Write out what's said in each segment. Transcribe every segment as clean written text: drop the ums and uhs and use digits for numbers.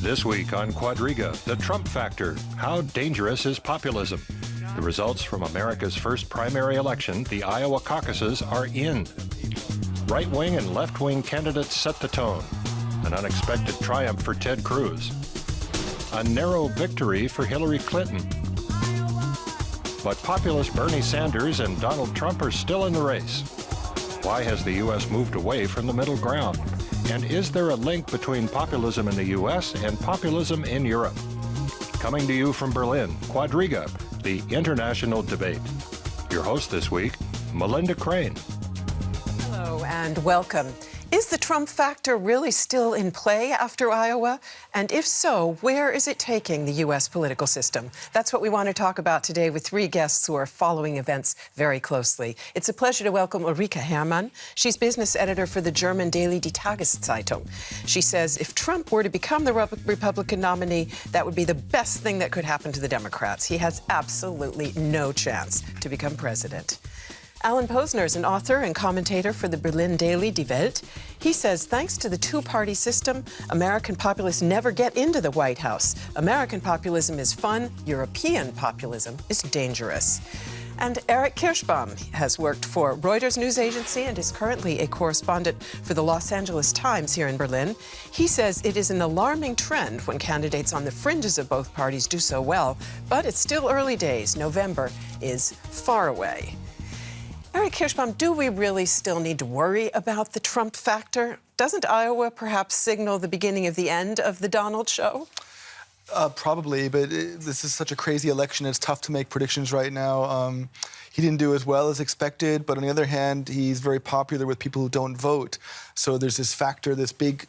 This week on Quadriga, the Trump factor. How dangerous is populism? The results from America's first primary election, the Iowa caucuses, are in. Right-wing and left-wing candidates set the tone. An unexpected triumph for Ted Cruz. A narrow victory for Hillary Clinton. But populist Bernie Sanders and Donald Trump are still in the race. Why has the U.S. moved away from the middle ground? And is there a link between populism in the U.S. and populism in Europe? Coming to you from Berlin, Quadriga, the international debate. Your host this week, Melinda Crane. Hello and welcome. Is the Trump factor really still in play after Iowa? And if so, where is it taking the U.S. political system? That's what we want to talk about today with three guests who are following events very closely. It's a pleasure to welcome Ulrike Hermann. She's business editor for the German daily Die Tageszeitung. She says if Trump were to become the Republican nominee, that would be the best thing that could happen to the Democrats. He has absolutely no chance to become president. Alan Posner is an author and commentator for the Berlin daily Die Welt. He says thanks to the two-party system, American populists never get into the White House. American populism is fun, European populism is dangerous. And Eric Kirschbaum has worked for Reuters news agency and is currently a correspondent for the Los Angeles Times here in Berlin. He says it is an alarming trend when candidates on the fringes of both parties do so well, but it's still early days. November is far away. Eric Kirschbaum, do we really still need to worry about the Trump factor? Doesn't Iowa perhaps signal the beginning of the end of the Donald show? Probably, but this is such a crazy election. It's tough to make predictions right now. He didn't do as well as expected, but on the other hand, he's very popular with people who don't vote. So there's this factor, this big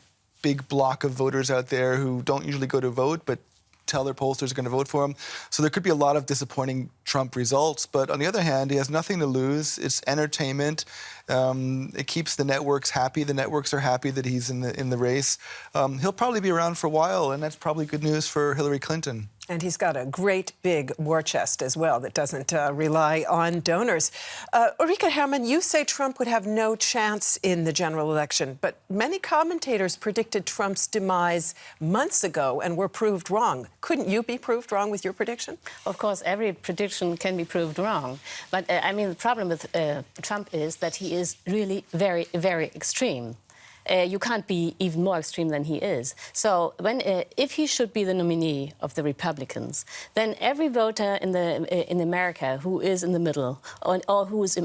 block of voters out there who don't usually go to vote, but tell their pollsters are going to vote for him. So there could be a lot of disappointing Trump results. But on the other hand, he has nothing to lose. It's entertainment. It keeps the networks happy. The networks are happy that he's in the race. He'll probably be around for a while, and that's probably good news for Hillary Clinton. And he's got a great big war chest as well that doesn't rely on donors. Ulrike Hermann, you say Trump would have no chance in the general election, but many commentators predicted Trump's demise months ago and were proved wrong. Couldn't you be proved wrong with your prediction? Of course, every prediction can be proved wrong. But, I mean, the problem with Trump is that he is really very, very extreme. You can't be even more extreme than he is. So if he should be the nominee of the Republicans, then every voter in America who is in the middle, or who is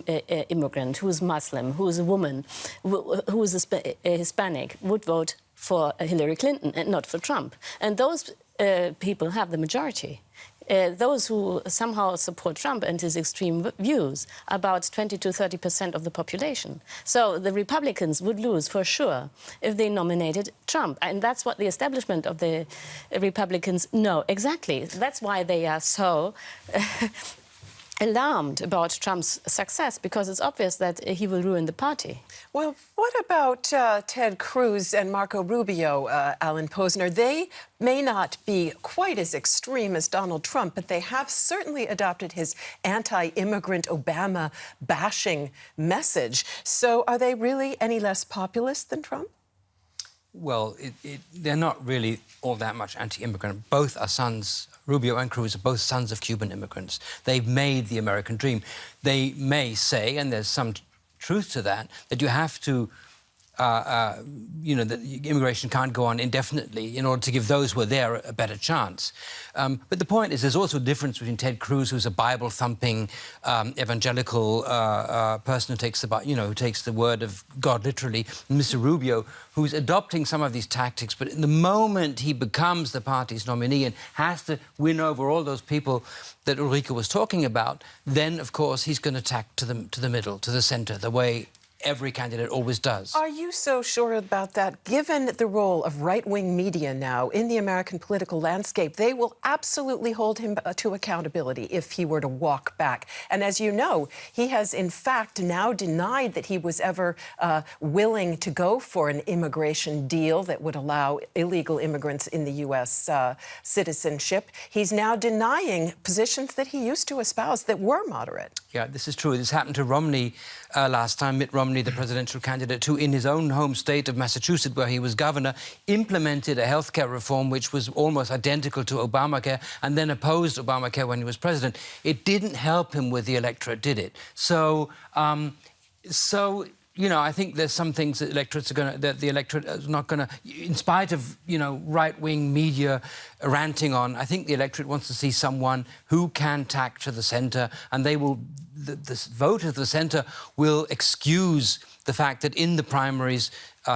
immigrant, who is Muslim, who is a woman, who is a Hispanic, would vote for Hillary Clinton and not for Trump. And those people have the majority. Those who somehow support Trump and his extreme views, about 20 to 30% of the population. So the Republicans would lose for sure if they nominated Trump. And that's what the establishment of the Republicans know exactly. That's why they are so alarmed about Trump's success, because it's obvious that he will ruin the party. Well, what about Ted Cruz and Marco Rubio, Alan Posner? They may not be quite as extreme as Donald Trump, but they have certainly adopted his anti-immigrant Obama-bashing message. So are they really any less populist than Trump? Well, they're not really all that much anti-immigrant. Both are sons, Rubio and Cruz are both sons of Cuban immigrants. They've made the American dream. They may say, and there's some truth to that you have to, that immigration can't go on indefinitely in order to give those who are there a better chance. But the point is, there's also a difference between Ted Cruz, who's a Bible-thumping, evangelical person who takes the word of God literally, and Mr. Rubio, who's adopting some of these tactics. But in the moment he becomes the party's nominee and has to win over all those people that Ulrike was talking about, then, of course, he's going to tack to the middle, to the centre, the way every candidate always does. Are you so sure about that? Given the role of right-wing media now in the American political landscape, they will absolutely hold him to accountability if he were to walk back. And as you know, he has in fact now denied that he was ever willing to go for an immigration deal that would allow illegal immigrants in the U.S. Citizenship. He's now denying positions that he used to espouse that were moderate. Yeah, this is true. This happened to Romney last time. Mitt Romney, the presidential candidate, who in his own home state of Massachusetts, where he was governor, implemented a healthcare reform which was almost identical to Obamacare and then opposed Obamacare when he was president. It didn't help him with the electorate, did it? So, you know, I think there's some things that the electorate is not going to, in spite of, you know, right-wing media ranting on, I think the electorate wants to see someone who can tack to the centre, and they will, the vote of the centre will excuse the fact that in the primaries,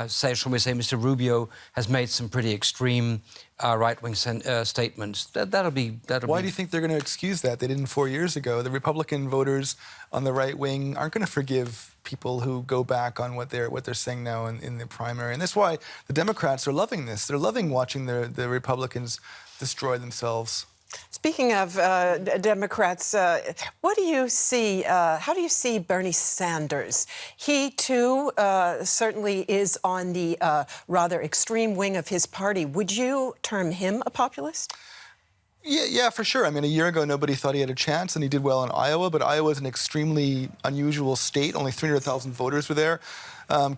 shall we say, Mr. Rubio has made some pretty extreme right-wing statements. That'll be. Why do you think they're going to excuse that? They didn't 4 years ago. The Republican voters on the right wing aren't going to forgive people who go back on what they're saying now in the primary, and that's why the Democrats are loving this. They're loving watching the Republicans destroy themselves. Speaking of Democrats, what do you see? How do you see Bernie Sanders? He too certainly is on the rather extreme wing of his party. Would you term him a populist? Yeah, for sure. I mean, a year ago, nobody thought he had a chance, and he did well in Iowa, but Iowa is an extremely unusual state. Only 300,000 voters were there.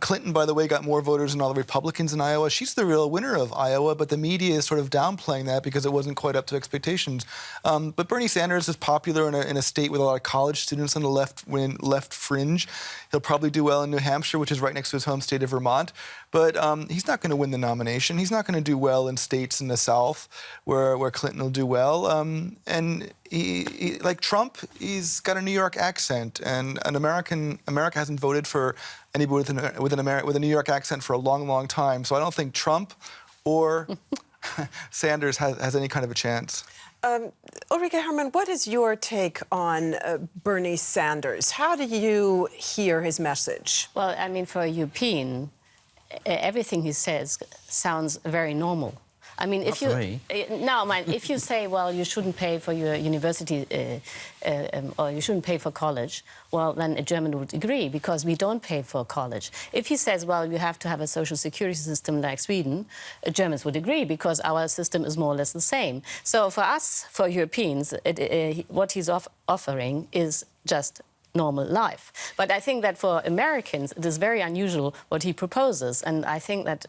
Clinton, by the way, got more voters than all the Republicans in Iowa. She's the real winner of Iowa, but the media is sort of downplaying that because it wasn't quite up to expectations. But Bernie Sanders is popular in a state with a lot of college students on the left fringe. He'll probably do well in New Hampshire, which is right next to his home state of Vermont. But he's not going to win the nomination. He's not going to do well in states in the South where Clinton will do well. And he, like Trump, he's got a New York accent, and America hasn't voted for anybody with a New York accent for a long, long time. So I don't think Trump or Sanders has any kind of a chance. Ulrike Hermann, what is your take on Bernie Sanders? How do you hear his message? Well, I mean, for a European, everything he says sounds very normal. I mean, if you say, well, you shouldn't pay for your university or you shouldn't pay for college, well, then a German would agree because we don't pay for college. If he says, well, you have to have a social security system like Sweden, Germans would agree because our system is more or less the same. So for us, for Europeans, what he's offering is just normal life. But I think that for Americans, it is very unusual what he proposes, and I think that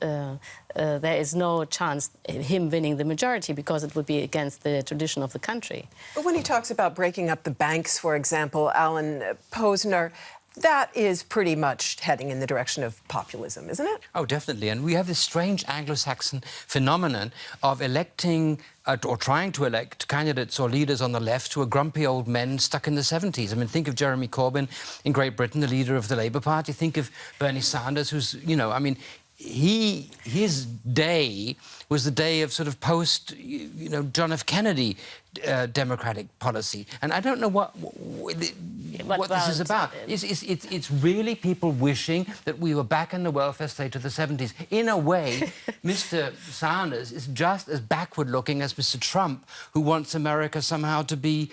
there is no chance him winning the majority because it would be against the tradition of the country. But when he talks about breaking up the banks, for example, Alan Posner, that is pretty much heading in the direction of populism, isn't it? Oh, definitely. And we have this strange Anglo-Saxon phenomenon of electing or trying to elect candidates or leaders on the left who are grumpy old men stuck in the 70s. I mean, think of Jeremy Corbyn in Great Britain, the leader of the Labour Party. Think of Bernie Sanders, who's, you know, I mean, his day was the day of sort of post, you know, John F. Kennedy democratic policy, and I don't know what this is about. It's really people wishing that we were back in the welfare state of the 70s. In a way, Mr. Sanders is just as backward-looking as Mr. Trump, who wants America somehow to be,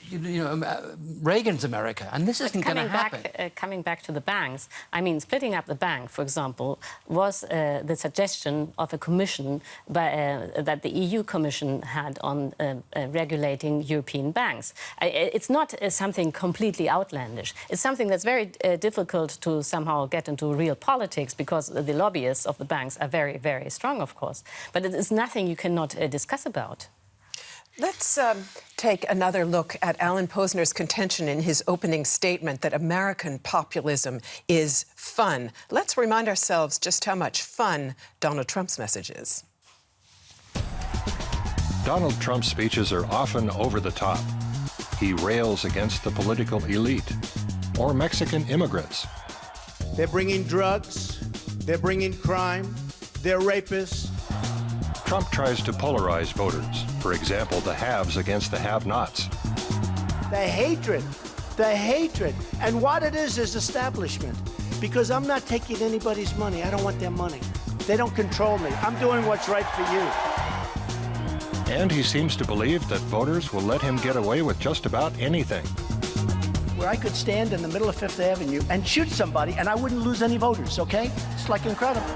you know, Reagan's America, and this isn't going to happen. Coming back to the banks, I mean, splitting up the bank, for example, was the suggestion of a commission that the EU Commission had on regulating European banks. It's not something completely outlandish. It's something that's very difficult to somehow get into real politics because the lobbyists of the banks are very, very strong, of course. But it is nothing you cannot discuss about. Let's take another look at Alan Posner's contention in his opening statement that American populism is fun. Let's remind ourselves just how much fun Donald Trump's message is. Donald Trump's speeches are often over the top. He rails against the political elite or Mexican immigrants. They're bringing drugs, they're bringing crime, they're rapists. Trump tries to polarize voters, for example, the haves against the have-nots. The hatred, and what it is establishment. Because I'm not taking anybody's money. I don't want their money. They don't control me. I'm doing what's right for you. And he seems to believe that voters will let him get away with just about anything. Where I could stand in the middle of Fifth Avenue and shoot somebody and I wouldn't lose any voters, okay? It's like incredible.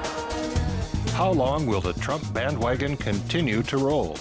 How long will the Trump bandwagon continue to roll?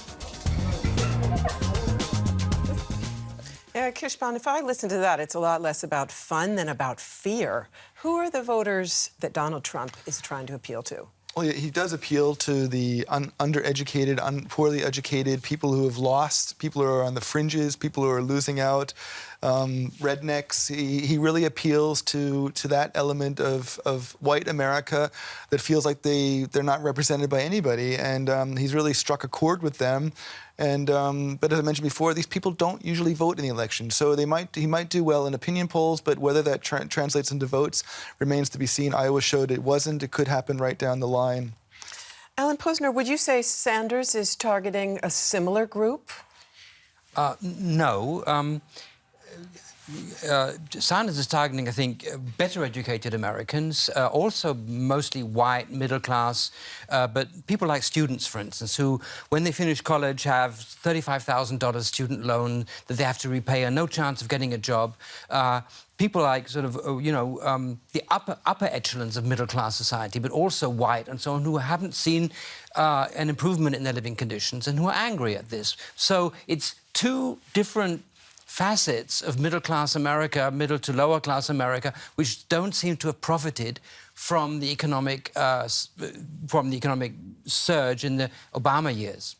Yeah, Kishban, if I listen to that, it's a lot less about fun than about fear. Who are the voters that Donald Trump is trying to appeal to? Well, yeah, he does appeal to the undereducated, poorly educated, people who have lost, people who are on the fringes, people who are losing out, rednecks. He really appeals to that element of white America that feels like they're not represented by anybody, and he's really struck a chord with them. And but as I mentioned before, these people don't usually vote in the election, so he might do well in opinion polls, but whether that translates into votes remains to be seen. Iowa showed it wasn't. It could happen right down the line. Alan Posner, would you say Sanders is targeting a similar group? No. Sanders is targeting, I think, better educated Americans, also mostly white, middle class, but people like students, for instance, who, when they finish college, have $35,000 student loan that they have to repay and no chance of getting a job. People like sort of, the upper echelons of middle-class society, but also white and so on, who haven't seen an improvement in their living conditions and who are angry at this. So it's two different facets of middle-class America, middle to lower-class America, which don't seem to have profited from the economic surge in the Obama years.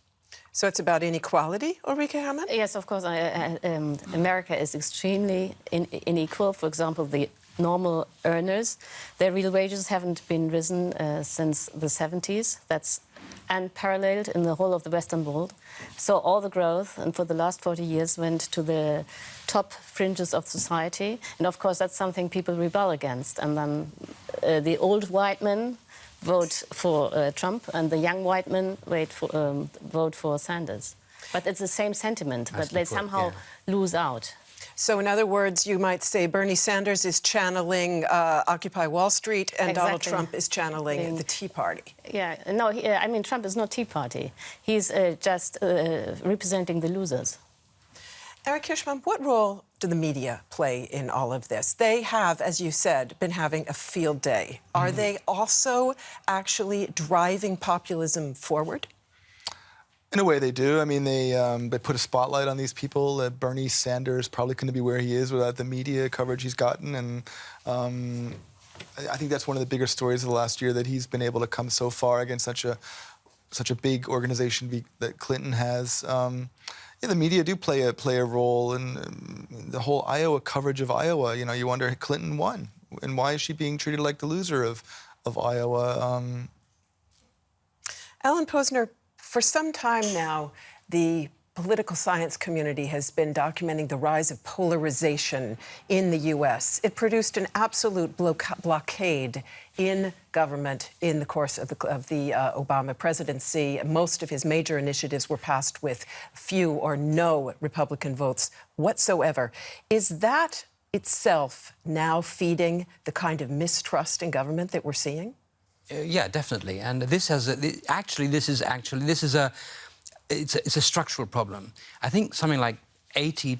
So it's about inequality, Ulrike Herrmann? Yes, of course. America is extremely unequal. For example, the normal earners, their real wages haven't been risen since the 70s. That's unparalleled in the whole of the Western world. So all the growth, and for the last 40 years, went to the top fringes of society. And of course, that's something people rebel against. And then the old white men vote for Trump, and the young white men vote for Sanders. But it's the same sentiment, but they somehow lose out. So in other words, you might say Bernie Sanders is channeling Occupy Wall Street and Donald Trump is channeling the Tea Party. Yeah, no, I mean, Trump is not Tea Party. He's just representing the losers. Eric Kishman, what role do the media play in all of this? They have, as you said, been having a field day. Are they also actually driving populism forward? In a way, they do. I mean, they put a spotlight on these people. Bernie Sanders probably couldn't be where he is without the media coverage he's gotten. And I think that's one of the bigger stories of the last year, that he's been able to come so far against such a big organization that Clinton has. Yeah, the media do play a role in the whole Iowa coverage of Iowa. You know, you wonder, Clinton won, and why is she being treated like the loser of Iowa? Alan Posner, for some time now, the political science community has been documenting the rise of polarization in the U.S. It produced an absolute blockade in government in the course of the Obama presidency. Most of his major initiatives were passed with few or no Republican votes whatsoever. Is that itself now feeding the kind of mistrust in government that we're seeing? Yeah, definitely. And this is a structural problem. I think something like 80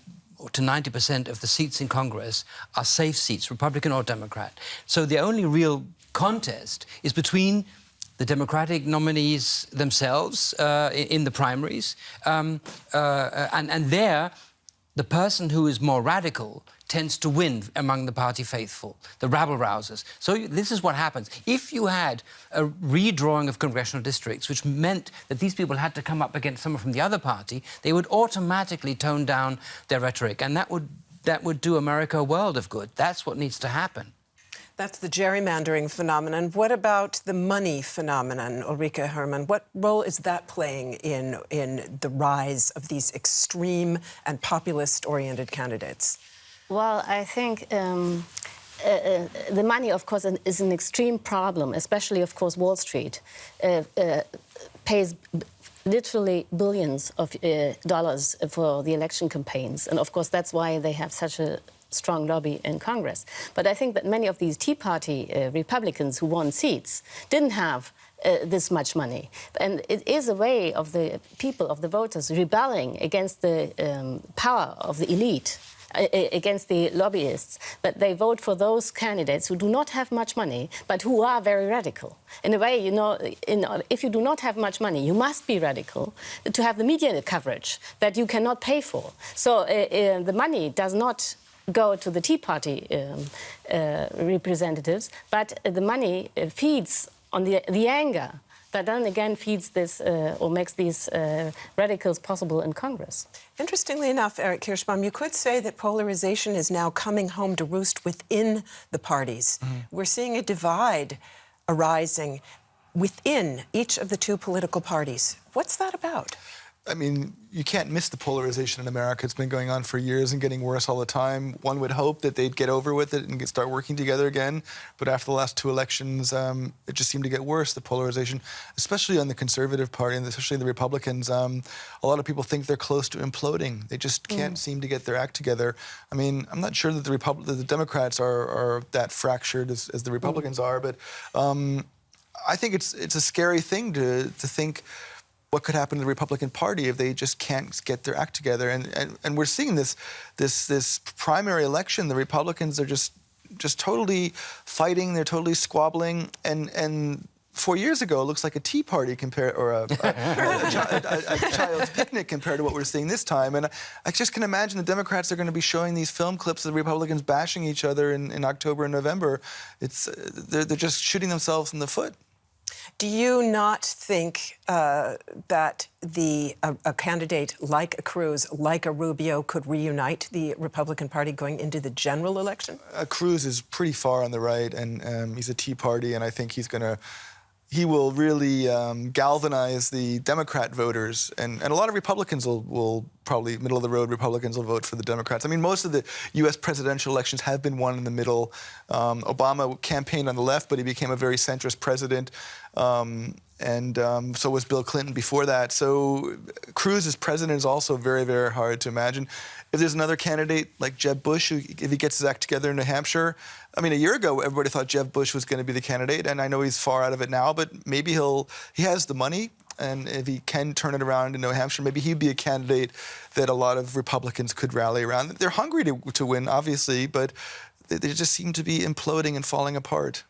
to 90% of the seats in Congress are safe seats, Republican or Democrat. So the only real contest is between the Democratic nominees themselves in the primaries, and there, the person who is more radical tends to win among the party faithful, the rabble-rousers. So this is what happens. If you had a redrawing of congressional districts, which meant that these people had to come up against someone from the other party, they would automatically tone down their rhetoric, and that would do America a world of good. That's what needs to happen. That's the gerrymandering phenomenon. What about the money phenomenon, Ulrike Herrmann? What role is that playing in the rise of these extreme and populist-oriented candidates? Well, I think the money, of course, is an extreme problem, especially, of course, Wall Street pays literally billions of dollars for the election campaigns. And, of course, that's why they have such a strong lobby in Congress. But I think that many of these Tea Party Republicans who won seats didn't have this much money. And it is a way of the people, of the voters, rebelling against the power of the elite. against the lobbyists, that they vote for those candidates who do not have much money, but who are very radical. In a way, you know, if you do not have much money, you must be radical to have the media coverage that you cannot pay for. So the money does not go to the Tea Party representatives, but the money feeds on the anger that then again feeds this or makes these radicals possible in Congress. Interestingly enough, Eric Kirschbaum, you could say that polarization is now coming home to roost within the parties. We're seeing a divide arising within each of the two political parties. What's that about? I mean, you can't miss the polarization in America. It's been going on for years and getting worse all the time. One would hope that they'd get over with it and start working together again. But after the last two elections, it just seemed to get worse, the polarization, especially on the Conservative Party and especially the Republicans. A lot of people think they're close to imploding. They just can't seem to get their act together. I mean, I'm not sure that the Democrats are that fractured as the Republicans are, but I think it's a scary thing to think what could happen to the Republican Party if they just can't get their act together. And we're seeing this primary election. The Republicans are just totally fighting. They're totally squabbling. And 4 years ago, it looks like a tea party or a child's picnic compared to what we're seeing this time. And I just can imagine the Democrats are going to be showing these film clips of the Republicans bashing each other in October and November. They're just shooting themselves in the foot. Do you not think that a candidate like a Cruz, like a Rubio, could reunite the Republican Party going into the general election? Cruz is pretty far on the right, and he's a Tea Party, and I think he will really galvanize the Democrat voters, and a lot of Republicans will probably, middle-of-the-road Republicans will vote for the Democrats. I mean, most of the U.S. presidential elections have been won in the middle. Obama campaigned on the left, but he became a very centrist president, and so was Bill Clinton before that. So Cruz as president is also very, very hard to imagine. If there's another candidate like Jeb Bush, if he gets his act together in New Hampshire, I mean, a year ago, everybody thought Jeb Bush was going to be the candidate, and I know he's far out of it now, but maybe he has the money, and if he can turn it around in New Hampshire, maybe he'd be a candidate that a lot of Republicans could rally around. They're hungry to win, obviously, but they just seem to be imploding and falling apart.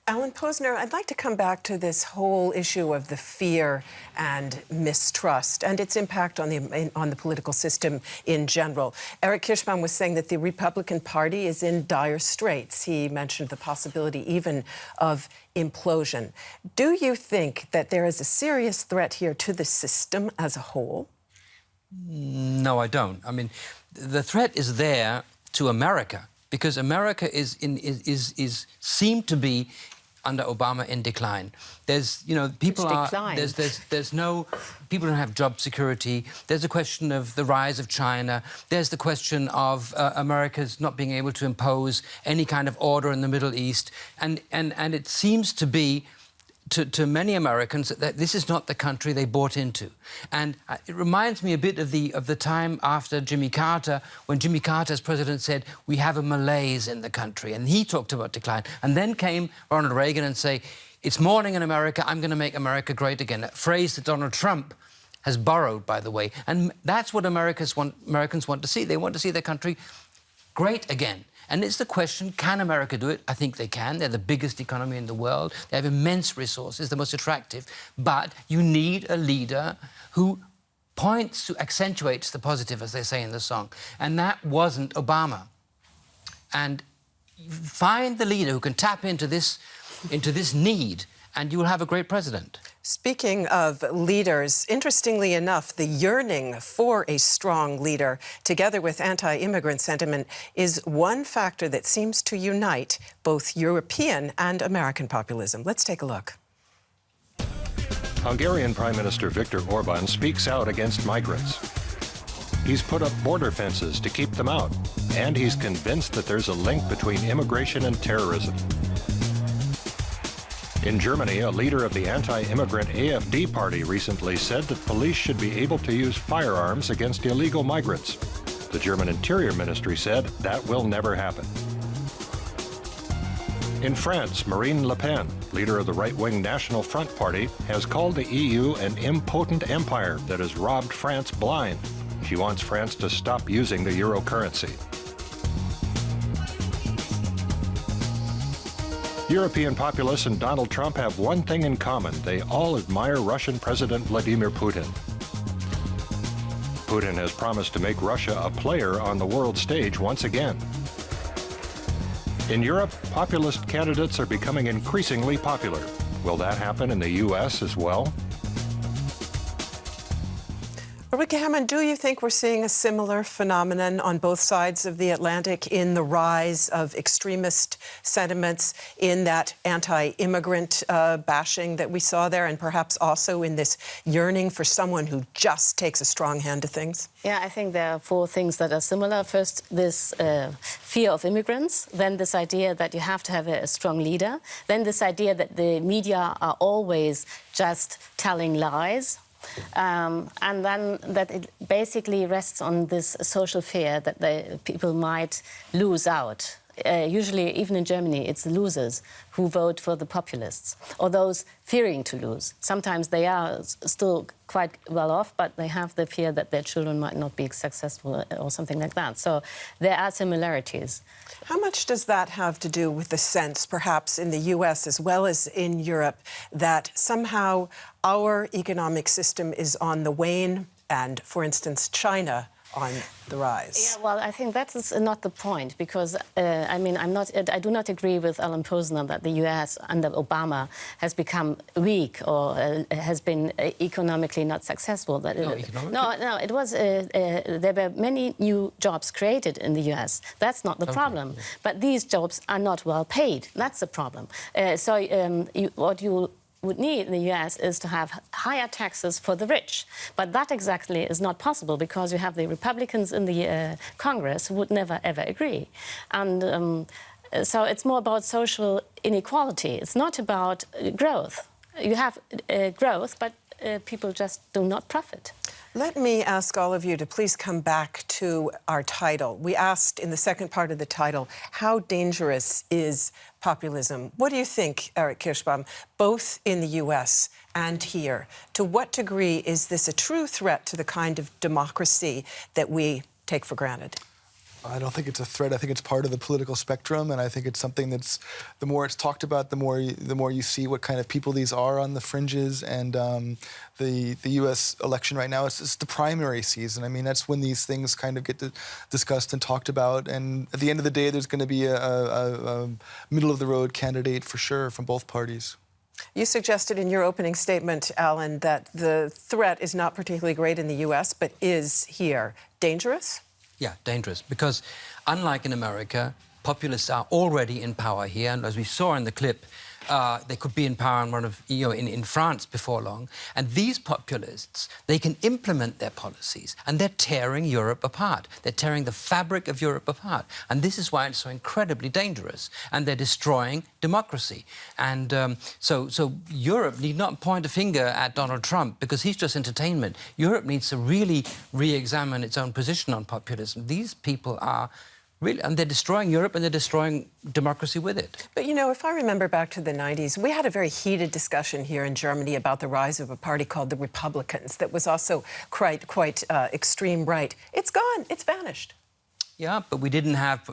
Alan Posner, I'd like to come back to this whole issue of the fear and mistrust and its impact on the political system in general. Eric Kirschbaum was saying that the Republican Party is in dire straits. He mentioned the possibility even of implosion. Do you think that there is a serious threat here to the system as a whole? No, I don't. I mean, the threat is there to America, because America seemed to be under Obama in decline. There's, you know, people people don't have job security. There's a question of the rise of China. There's the question of America's not being able to impose any kind of order in the Middle East. And it seems to be to many Americans that this is not the country they bought into. And it reminds me a bit of the time after Jimmy Carter, when Jimmy Carter as president said, we have a malaise in the country, and he talked about decline. And then came Ronald Reagan and say, it's morning in America, I'm going to make America great again, a phrase that Donald Trump has borrowed, by the way. And that's what Americans want to see. They want to see their country great again. And it's the question, can America do it? I think they can. They're the biggest economy in the world. They have immense resources, the most attractive. But you need a leader who accentuates the positive, as they say in the song. And that wasn't Obama. And find the leader who can tap into this need, and you will have a great president. Speaking of leaders, interestingly enough, the yearning for a strong leader, together with anti-immigrant sentiment, is one factor that seems to unite both European and American populism. Let's take a look. Hungarian Prime Minister Viktor Orban speaks out against migrants. He's put up border fences to keep them out, and he's convinced that there's a link between immigration and terrorism. In Germany, a leader of the anti-immigrant AfD party recently said that police should be able to use firearms against illegal migrants. The German Interior Ministry said that will never happen. In France, Marine Le Pen, leader of the right-wing National Front Party, has called the EU an impotent empire that has robbed France blind. She wants France to stop using the euro currency. European populists and Donald Trump have one thing in common. They all admire Russian President Vladimir Putin. Putin has promised to make Russia a player on the world stage once again. In Europe, populist candidates are becoming increasingly popular. Will that happen in the U.S. as well? Rebecca Hammond, do you think we're seeing a similar phenomenon on both sides of the Atlantic in the rise of extremist sentiments, in that anti-immigrant bashing that we saw there, and perhaps also in this yearning for someone who just takes a strong hand to things? Yeah, I think there are four things that are similar. First, this fear of immigrants, then this idea that you have to have a strong leader, then this idea that the media are always just telling lies. And then that it basically rests on this social fear that the people might lose out. Usually, even in Germany, it's the losers who vote for the populists, or those fearing to lose. Sometimes they are still quite well off, but they have the fear that their children might not be successful or something like that. So there are similarities. How much does that have to do with the sense, perhaps in the U.S. as well as in Europe, that somehow our economic system is on the wane and, for instance, China on the rise? Yeah, well, I think that is not the point, because I mean, I do not agree with Alan Posner that the U.S. under Obama has become weak or has been economically not successful. That no, it was there were many new jobs created in the U.S. That's not the problem, but these jobs are not well paid. That's the problem. What you would need in the U.S. is to have higher taxes for the rich. But that exactly is not possible, because you have the Republicans in the Congress who would never, ever agree. And so it's more about social inequality. It's not about growth. You have growth, but people just do not profit. Let me ask all of you to please come back to our title. We asked in the second part of the title, how dangerous is populism? What do you think, Eric Kirschbaum, both in the U.S. and here? To what degree is this a true threat to the kind of democracy that we take for granted? I don't think it's a threat. I think it's part of the political spectrum, and I think it's something that's, the more it's talked about, the more you see what kind of people these are on the fringes. And the U.S. election right now, it's the primary season. I mean, that's when these things kind of get discussed and talked about. And at the end of the day, there's going to be a middle-of-the-road candidate for sure from both parties. You suggested in your opening statement, Alan, that the threat is not particularly great in the U.S., but is here. Dangerous? Yeah, dangerous, because unlike in America, populists are already in power here, and as we saw in the clip, they could be in power in France before long. And these populists, they can implement their policies, and they're tearing Europe apart. They're tearing the fabric of Europe apart. And this is why it's so incredibly dangerous. And they're destroying democracy. And so Europe need not point a finger at Donald Trump, because he's just entertainment. Europe needs to really re-examine its own position on populism. These people are really, and they're destroying Europe, and they're destroying democracy with it. But, you know, if I remember back to the 90s, we had a very heated discussion here in Germany about the rise of a party called the Republicans that was also quite extreme right. It's gone. It's vanished. Yeah, but we didn't have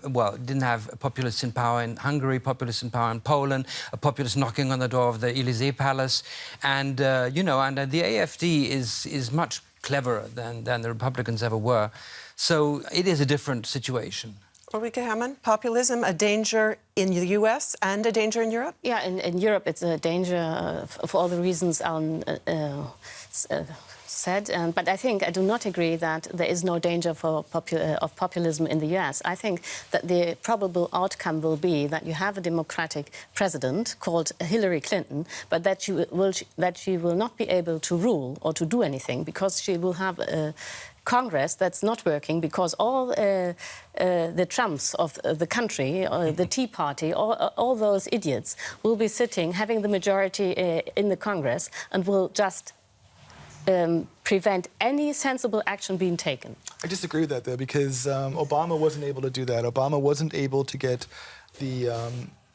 populists in power in Hungary, populists in power in Poland, a populist knocking on the door of the Élysée Palace. And, you know, and the AfD is much cleverer than the Republicans ever were. So it is a different situation. Ulrike Herrmann, populism, a danger in the U.S. and a danger in Europe? Yeah, in Europe it's a danger for all the reasons Alan said. But I do not agree that there is no danger of populism in the U.S. I think that the probable outcome will be that you have a democratic president called Hillary Clinton, but that she will not be able to rule or to do anything, because she will have a Congress that's not working, because all the Trumps of the country, the Tea Party, all those idiots will be sitting, having the majority in the Congress, and will just prevent any sensible action being taken. I disagree with that, though, because Obama wasn't able to do that. Obama wasn't able to get the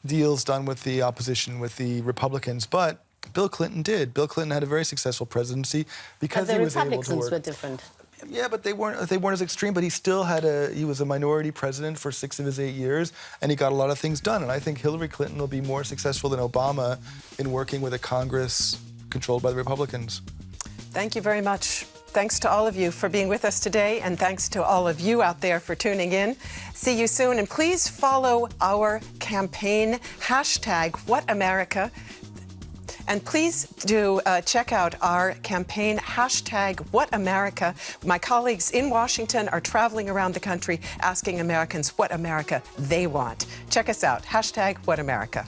deals done with the opposition, with the Republicans, but Bill Clinton did. Bill Clinton had a very successful presidency because he was able to work. The Republicans were different. Yeah, but they weren't as extreme. But he still he was a minority president for 6 of his 8 years, and he got a lot of things done. And I think Hillary Clinton will be more successful than Obama in working with a Congress controlled by the Republicans. Thank you very much. Thanks to all of you for being with us today, and thanks to all of you out there for tuning in. See you soon, and please follow our campaign, #WhatAmerica. And please do check out our campaign, #WhatAmerica. My colleagues in Washington are traveling around the country asking Americans what America they want. Check us out, #WhatAmerica.